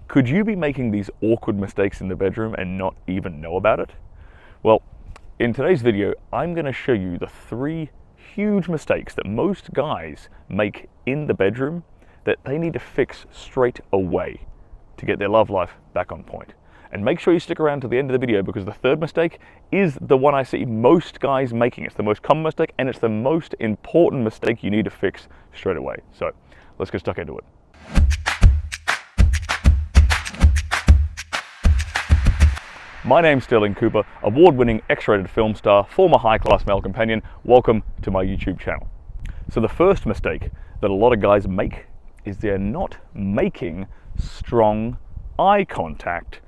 Could you be making these awkward mistakes in the bedroom and not even know about it? Well, in today's video, I'm going to show you the 3 huge mistakes that most guys make in the bedroom that they need to fix straight away to get their love life back on point. And make sure you stick around to the end of the video, because the 3rd mistake is the one I see most guys making. It's the most common mistake, and it's the most important mistake you need to fix straight away. So let's get stuck into it. My name's Stirling Cooper, award-winning X-rated film star, former high-class male companion. Welcome to my YouTube channel. So the first mistake that a lot of guys make is they're not making strong eye contact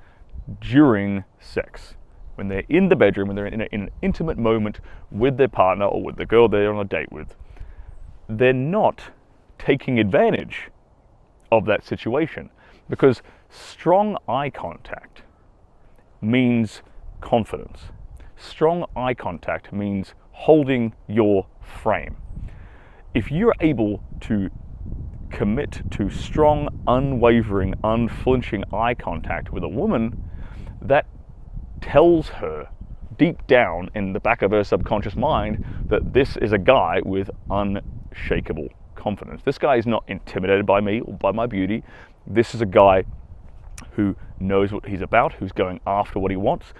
during sex. When they're in the bedroom, when they're in an intimate moment with their partner or with the girl they're on a date with, they're not taking advantage of that situation, because strong eye contact means confidence. Strong eye contact means holding your frame. If you're able to commit to strong, unwavering, unflinching eye contact with a woman, that tells her deep down in the back of her subconscious mind that this is a guy with unshakable confidence. This guy is not intimidated by me or by my beauty. This is a guy who knows what he's about, who's going after what he wants.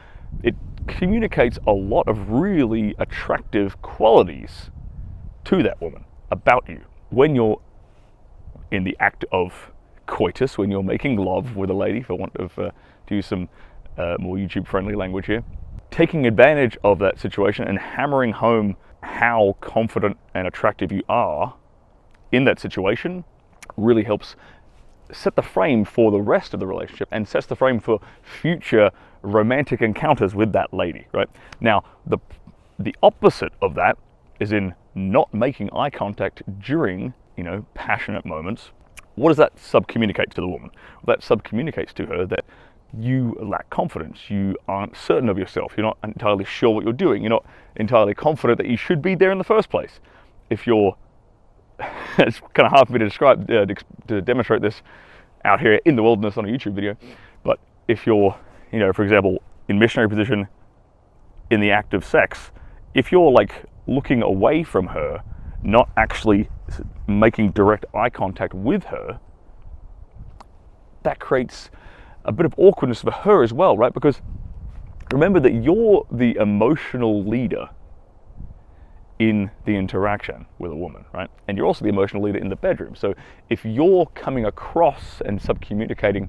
It communicates a lot of really attractive qualities to that woman about you. When you're in the act of coitus, when you're making love with a lady, for want of to use some more YouTube-friendly language here, taking advantage of that situation and hammering home how confident and attractive you are in that situation really helps set the frame for the rest of the relationship and sets the frame for future romantic encounters with that lady, right? Now, the opposite of that is in not making eye contact during, passionate moments. What does that subcommunicate to the woman? Well, that subcommunicates to her that you lack confidence. You aren't certain of yourself. You're not entirely sure what you're doing. You're not entirely confident that you should be there in the first place. If you're it's kind of hard for me to describe, to demonstrate this out here in the wilderness on a YouTube video. But if you're, for example, in missionary position in the act of sex, if you're like looking away from her, not actually making direct eye contact with her, that creates a bit of awkwardness for her as well, right? Because remember that you're the emotional leader in the interaction with a woman, right? And you're also the emotional leader in the bedroom. So if you're coming across and subcommunicating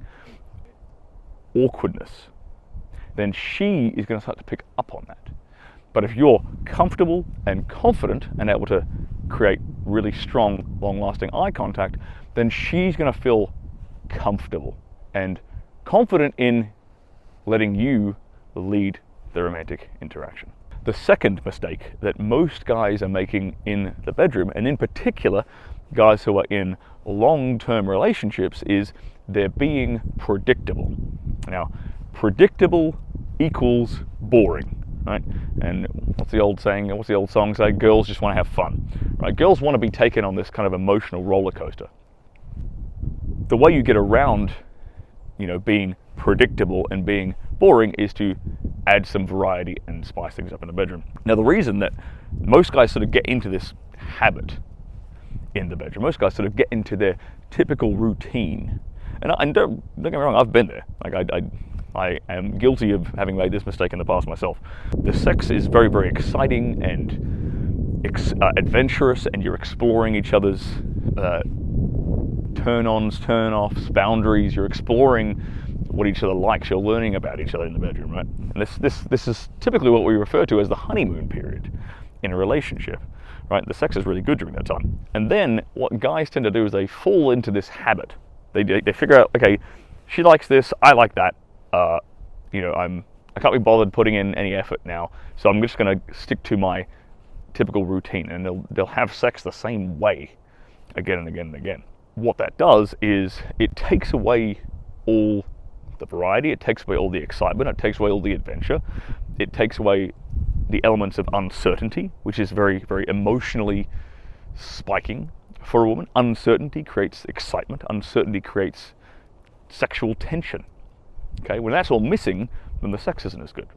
awkwardness, then she is going to start to pick up on that. But if you're comfortable and confident and able to create really strong, long-lasting eye contact, then she's going to feel comfortable and confident in letting you lead the romantic interaction. The second mistake that most guys are making in the bedroom, and in particular guys who are in long-term relationships, is they're being predictable. Now, predictable equals boring, right? And what's the old saying, what's the old song say? Girls just want to have fun, right? Girls want to be taken on this kind of emotional roller coaster. The way you get around, being predictable and being boring is to add some variety and spice things up in the bedroom. Now, the reason that most guys sort of get into this habit in the bedroom, most guys sort of get into their typical routine, and don't get me wrong, I've been there. Like I am guilty of having made this mistake in the past myself. The sex is very, very exciting and adventurous, and you're exploring each other's turn-ons, turn-offs, boundaries. You're exploring what each other likes. You're learning about each other in the bedroom, right? And this is typically what we refer to as the honeymoon period in a relationship, right? The sex is really good during that time. And then what guys tend to do is they fall into this habit. They figure out, okay, she likes this, I like that. I can't be bothered putting in any effort now, so I'm just going to stick to my typical routine, and they'll have sex the same way again and again and again. What that does is it takes away all the variety, it takes away all the excitement, it takes away all the adventure, it takes away the elements of uncertainty, which is very, very emotionally spiking for a woman. Uncertainty creates excitement, uncertainty creates sexual tension. Okay, when that's all missing, then the sex isn't as good.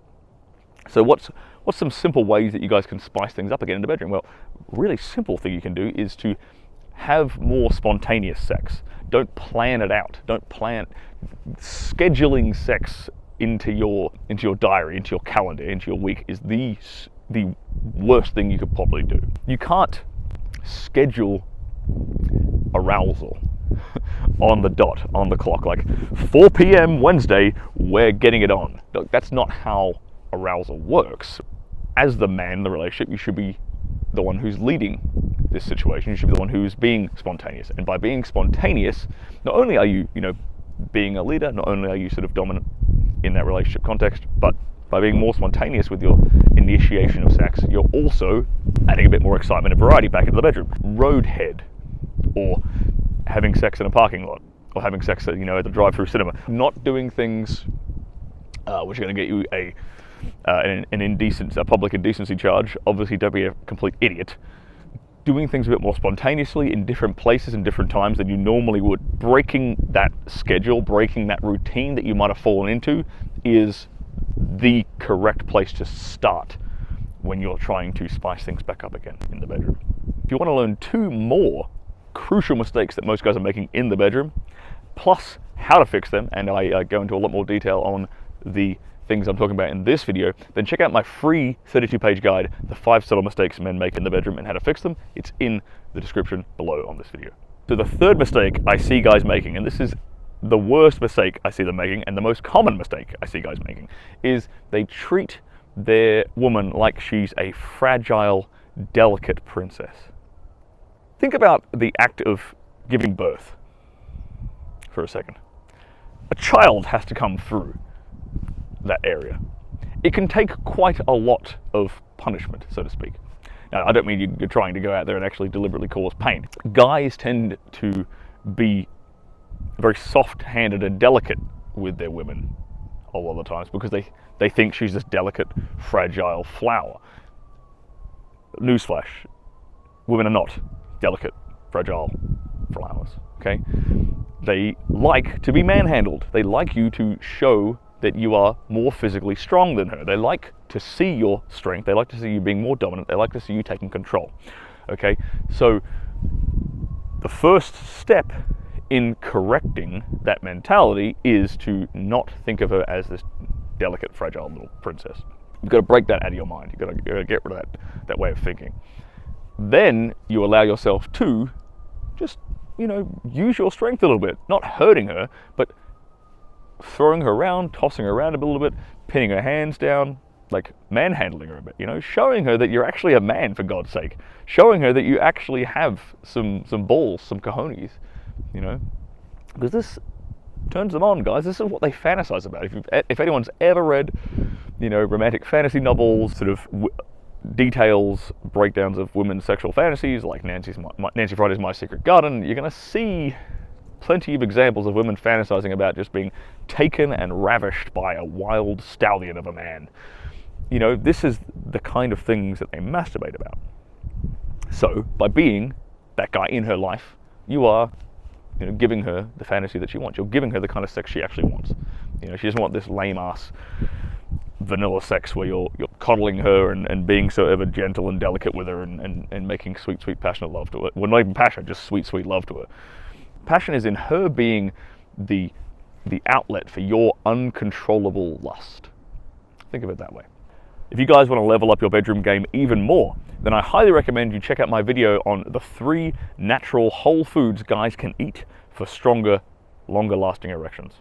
So what's some simple ways that you guys can spice things up again in the bedroom? Well, a really simple thing you can do is to have more spontaneous sex. Don't plan it out. Don't plan scheduling sex into your diary, into your calendar, into your week is the worst thing you could probably do. You can't schedule arousal on the dot, on the clock, like 4 p.m. Wednesday, we're getting it on. Look, that's not how arousal works. As the man in the relationship, you should be the one who's leading this situation. You should be the one who's being spontaneous. And by being spontaneous, not only are you, being a leader, not only are you sort of dominant in that relationship context, but by being more spontaneous with your initiation of sex, you're also adding a bit more excitement and variety back into the bedroom. Roadhead, or having sex in a parking lot, or having sex at the drive-through cinema. Not doing things which are going to get you a public indecency charge. Obviously, don't be a complete idiot. Doing things a bit more spontaneously in different places and different times than you normally would. Breaking that schedule, breaking that routine that you might have fallen into is the correct place to start when you're trying to spice things back up again in the bedroom. If you want to learn 2 more crucial mistakes that most guys are making in the bedroom, plus how to fix them, and I go into a lot more detail on the things I'm talking about in this video, then check out my free 32-page guide, The 5 Subtle Mistakes Men Make in the Bedroom and How to Fix Them. It's in the description below on this video. So the third mistake I see guys making, and this is the worst mistake I see them making, and the most common mistake I see guys making, is they treat their woman like she's a fragile, delicate princess. Think about the act of giving birth for a second. A child has to come through that area. It can take quite a lot of punishment, so to speak. Now, I don't mean you're trying to go out there and actually deliberately cause pain. Guys tend to be very soft-handed and delicate with their women a lot of the times because they think she's this delicate, fragile flower. Newsflash, women are not delicate, fragile flowers, okay? They like to be manhandled. They like you to show that you are more physically strong than her. They like to see your strength. They like to see you being more dominant. They like to see you taking control, okay? So the first step in correcting that mentality is to not think of her as this delicate, fragile little princess. You've got to break that out of your mind. You've got to get rid of that way of thinking. Then you allow yourself to just, use your strength a little bit. Not hurting her, but throwing her around, tossing her around a little bit, pinning her hands down, like manhandling her a bit, showing her that you're actually a man, for God's sake. Showing her that you actually have some balls, some cojones, because this turns them on, guys. This is what they fantasize about. If anyone's ever read, romantic fantasy novels, sort of details, breakdowns of women's sexual fantasies, like Nancy Frieday's My Secret Garden, you're going to see plenty of examples of women fantasizing about just being taken and ravished by a wild stallion of a man. This is the kind of things that they masturbate about. So, by being that guy in her life, you are, giving her the fantasy that she wants. You're giving her the kind of sex she actually wants. She doesn't want this lame-ass vanilla sex where you're coddling her and being so ever gentle and delicate with her and making sweet, sweet, passionate love to her. Well, not even passion, just sweet, sweet love to her. Passion is in her being the outlet for your uncontrollable lust. Think of it that way. If you guys want to level up your bedroom game even more, then I highly recommend you check out my video on the 3 natural whole foods guys can eat for stronger, longer lasting erections.